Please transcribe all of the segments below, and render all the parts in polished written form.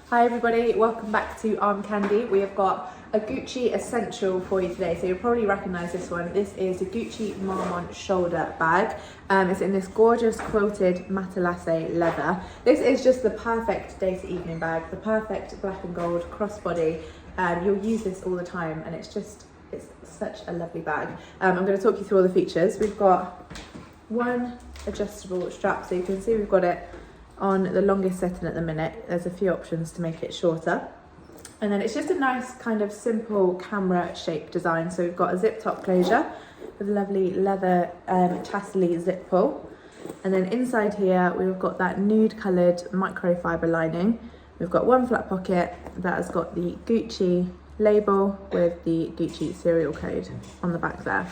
Hi everybody, welcome back to Armcandy. We have got a Gucci essential for you today, so you'll probably recognise this one. This is a Gucci Marmont shoulder bag. It's in this gorgeous quilted matelasse leather. This is just the perfect day to evening bag, the perfect black and gold crossbody. You'll use this all the time and it's such a lovely bag. I'm going to talk you through all the features. We've got one adjustable strap, so you can see we've got it on the longest setting at the minute. There's a few options to make it shorter. And then it's just a nice kind of simple camera shaped design. So we've got a zip top closure with a lovely leather tassely zip pull. And then inside here, we've got that nude coloured microfiber lining. We've got one flat pocket that has got the Gucci label with the Gucci serial code on the back there.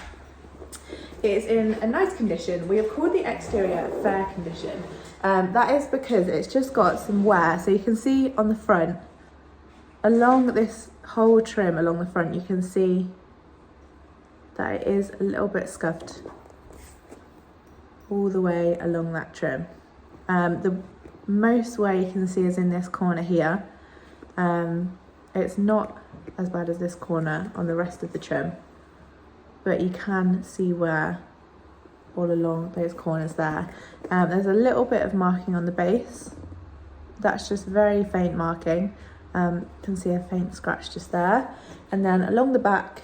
It is in a nice condition. We have called the exterior fair condition. That is because it's just got some wear. So you can see on the front, along this whole trim along the front, you can see that it is a little bit scuffed all the way along that trim. The most wear you can see is in this corner here. It's not as bad as this corner on the rest of the trim, but you can see wear all along those corners there. There's a little bit of marking on the base. That's just very faint marking. You can see a faint scratch just there. And then along the back,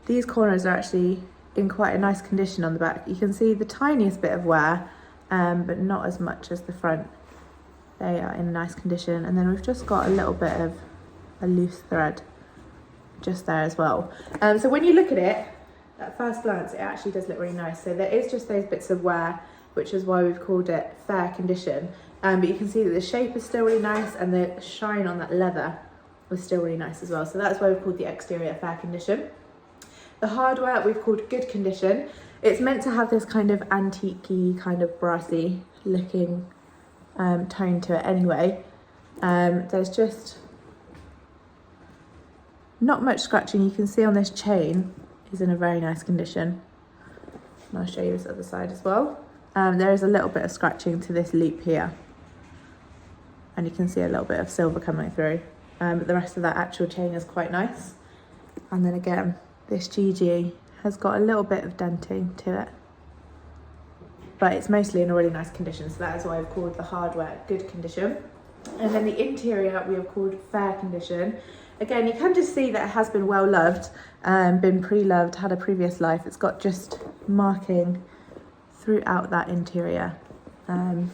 these corners are actually in quite a nice condition on the back. You can see the tiniest bit of wear, but not as much as the front. They are in nice condition. And then we've just got a little bit of a loose thread just there as well. So when you look at it, at first glance, it actually does look really nice. So there is just those bits of wear, which is why we've called it fair condition. But you can see that the shape is still really nice and the shine on that leather was still really nice as well. So that's why we've called the exterior fair condition. The hardware we've called good condition. It's meant to have this kind of antique-y, kind of brassy looking tone to it anyway. There's just not much scratching. You can see on this chain is in a very nice condition. And I'll show you this other side as well. There is a little bit of scratching to this loop here. And you can see a little bit of silver coming through. But the rest of that actual chain is quite nice. And then again, this GG has got a little bit of denting to it. But it's mostly in a really nice condition. So that is why I've called the hardware good condition. And then the interior we have called fair condition. Again, you can just see that it has been well loved, been pre-loved, had a previous life. It's got just marking throughout that interior. You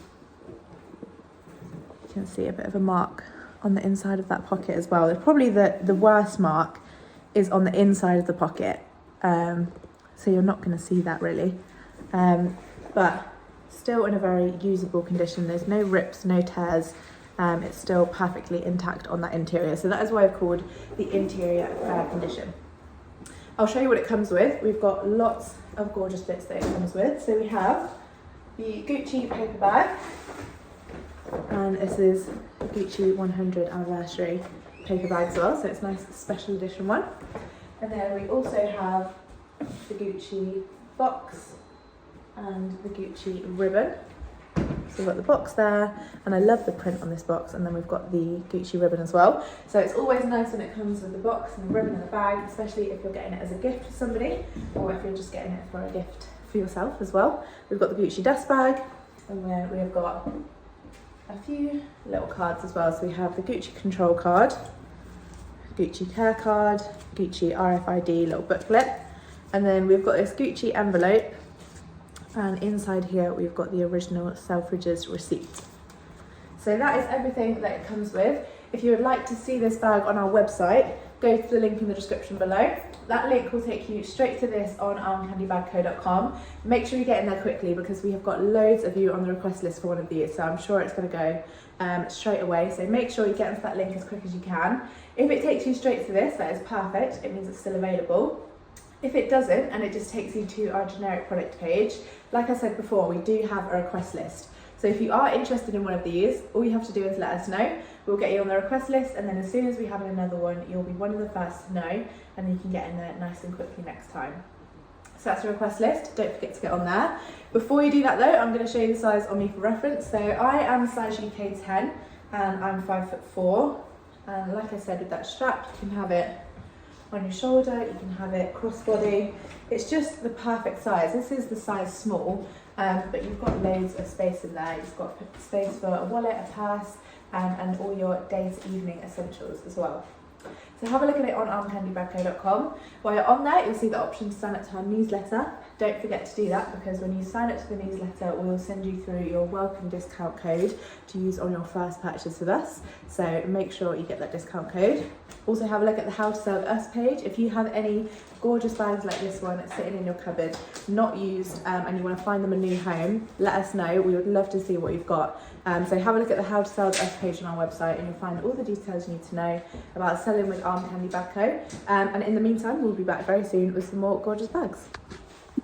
can see a bit of a mark on the inside of that pocket as well. There's probably the worst mark is on the inside of the pocket. So you're not going to see that really. But still in a very usable condition. There's no rips, no tears. It's still perfectly intact on that interior. So that is why I've called the interior fair condition. I'll show you what it comes with. We've got lots of gorgeous bits that it comes with. So we have the Gucci paper bag. And this is Gucci 100 anniversary paper bag as well. So it's a nice special edition one. And then we also have the Gucci box and the Gucci ribbon. So we've got the box there, and I love the print on this box, and then we've got the Gucci ribbon as well. So it's always nice when it comes with the box and the ribbon and the bag, especially if you're getting it as a gift for somebody, or if you're just getting it for a gift for yourself as well. We've got the Gucci dust bag, and then we have got a few little cards as well. So we have the Gucci control card, Gucci care card, Gucci RFID little booklet, and then we've got this Gucci envelope. And inside here, we've got the original Selfridges receipt. So that is everything that it comes with. If you would like to see this bag on our website, go to the link in the description below. That link will take you straight to this on armcandybagco.com. Make sure you get in there quickly because we have got loads of you on the request list for one of these. So I'm sure it's going to go straight away. So make sure you get into that link as quick as you can. If it takes you straight to this, that is perfect. It means it's still available. If it doesn't, and it just takes you to our generic product page, like I said before, we do have a request list. So if you are interested in one of these, all you have to do is let us know. We'll get you on the request list, and then as soon as we have another one, you'll be one of the first to know, and then you can get in there nice and quickly next time. So that's the request list. Don't forget to get on there. Before you do that though, I'm going to show you the size on me for reference. So I am size UK 10. and I'm 5'4", and like I said, with that strap you can have it on your shoulder, you can have it crossbody. It's just the perfect size. This is the size small, but you've got loads of space in there. You've got space for a wallet, a purse, and all your day to evening essentials as well. So have a look at it on armcandybagco.com. While you're on there, you'll see the option to sign up to our newsletter. Don't forget to do that, because when you sign up to the newsletter, we'll send you through your welcome discount code to use on your first purchase with us. So make sure you get that discount code. Also have a look at the How to Sell With Us page. If you have any gorgeous bags like this one sitting in your cupboard, not used, and you want to find them a new home, let us know. We would love to see what you've got. So have a look at the How to Sell With Us page on our website, and you'll find all the details you need to know about selling with Armcandy Bag Co. And in the meantime, we'll be back very soon with some more gorgeous bags.